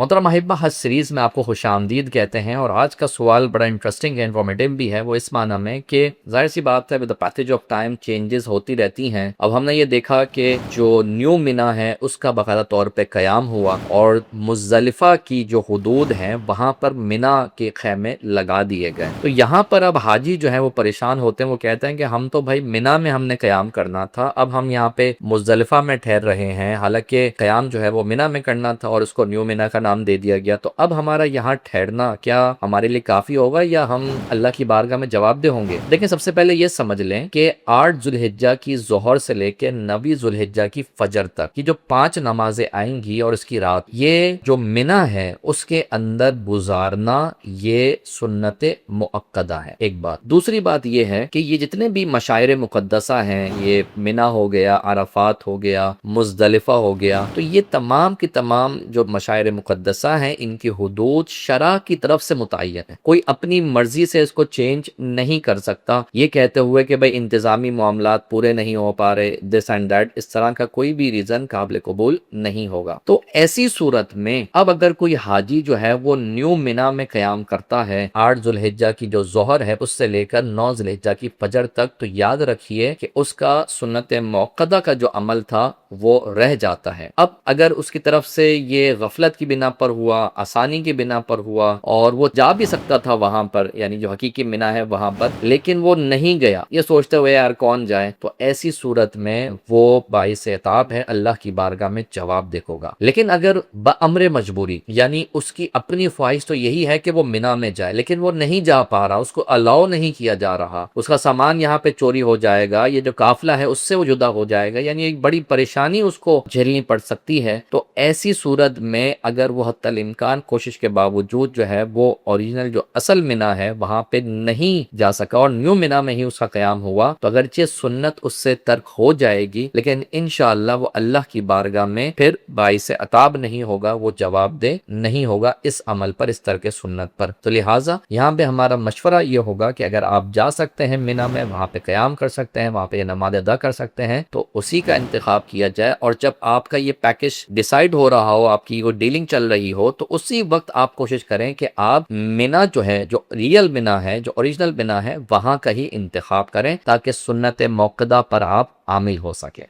محترم احبہ، ہر سیریز میں آپ کو خوش آمدید کہتے ہیں، اور آج کا سوال بڑا انٹرسٹنگ ہے، انفارمیٹیو بھی ہے، وہ اس معنی میں کہ ظاہر سی بات ہے with the passage of time changes ہوتی رہتی ہیں۔ اب ہم نے یہ دیکھا کہ جو نیو منا ہے اس کا باقاعدہ طور پہ قیام ہوا، اور مزدلفہ کی جو حدود ہیں وہاں پر منا کے خیمے لگا دیے گئے۔ تو یہاں پر اب حاجی جو ہے وہ پریشان ہوتے ہیں، وہ کہتے ہیں کہ ہم تو بھائی منا میں ہم نے قیام کرنا تھا، اب ہم یہاں پہ مزدلفہ میں ٹھہر رہے ہیں، حالانکہ قیام جو ہے وہ منا میں کرنا تھا اور اس کو نیو منا کا نام دے دیا گیا۔ تو اب ہمارا یہاں ٹھہرنا کیا ہمارے لیے کافی ہوگا یا ہم اللہ کی بارگاہ میں جواب دہ ہوں گے؟ دیکھیں، سب سے پہلے یہ سمجھ لیں کہ 8 ذوالحجہ کی ظہر سے لے کے 9 ذوالحجہ کی فجر تک یہ جو 5 نمازیں آئیں گی اور اس کی رات، یہ جو منا ہے اس کے اندر گزارنا یہ سنت مؤکدہ ہے، ایک بات۔ دوسری بات یہ ہے کہ یہ جتنے بھی مشاعر مقدسہ ہیں، یہ منا ہو گیا، عرفات ہو گیا، مزدلفہ ہو گیا، تو یہ تمام کی تمام جو مشاعر مقدسہ ہیں ان کی حدود شرع کی طرف سے متعین ہے، کوئی اپنی مرضی سے اس کو چینج نہیں کر سکتا، یہ کہتے ہوئے کہ بھئی انتظامی معاملات پورے نہیں ہو پا رہے، دس اینڈ دیٹ، اس طرح کا کوئی بھی ریزن قابل قبول نہیں ہوگا۔ تو ایسی صورت میں اب اگر کوئی حاجی جو ہے وہ نیو منا میں قیام کرتا ہے 8 ذوالحجہ کی جو ظہر ہے اس سے لے کر 9 ذوالحجہ کی فجر تک، تو یاد رکھیے کہ اس کا سنت موقدہ کا جو عمل تھا وہ رہ جاتا ہے۔ اب اگر اس کی طرف سے یہ غفلت کی بنا پر ہوا، آسانی کی بنا پر ہوا، اور وہ جا بھی سکتا تھا وہاں پر، یعنی جو حقیقی منا ہے وہاں پر، لیکن وہ نہیں گیا، یہ سوچتے ہوئے یار کون جائے، تو ایسی صورت میں وہ باعث عتاب ہے، اللہ کی بارگاہ میں جواب دہ ہوگا۔ لیکن اگر بامر مجبوری، یعنی اس کی اپنی خواہش تو یہی ہے کہ وہ منا میں جائے لیکن وہ نہیں جا پا رہا، اس کو الاؤ نہیں کیا جا رہا، اس کا سامان یہاں پہ چوری ہو جائے گا، یہ جو قافلہ ہے اس سے وہ جدا ہو جائے گا، یعنی ایک بڑی پریشانی اس کو جھیلنی پڑ سکتی ہے، تو ایسی صورت میں اگر وہ حتی الامکان کوشش کے باوجود جو ہے وہ اوریجنل جو اصل منا ہے وہاں پہ نہیں جا سکا اور نیو منا میں ہی اس کا قیام ہوا، تو اگرچہ سنت اس سے ترک ہو جائے گی لیکن انشاءاللہ وہ اللہ کی بارگاہ میں پھر باعث عتاب نہیں ہوگا، وہ جواب دہ نہیں ہوگا اس عمل پر، اس ترک سنت پر۔ تو لہٰذا یہاں پہ ہمارا مشورہ یہ ہوگا کہ اگر آپ جا سکتے ہیں منا میں، وہاں پہ قیام کر سکتے ہیں، وہاں پہ یہ نماز ادا کر سکتے ہیں، تو اسی کا انتخاب کیا جائے، اور جب آپ کا یہ پیکج ڈیسائیڈ ہو رہا ہو، آپ کی وہ ڈیلنگ چل رہی ہو، تو اسی وقت آپ کوشش کریں کہ آپ منا جو ہے، جو ریئل منا ہے، جو اوریجنل منا ہے، وہاں کا ہی انتخاب کریں تاکہ سنت موقدہ پر آپ عامل ہو سکیں۔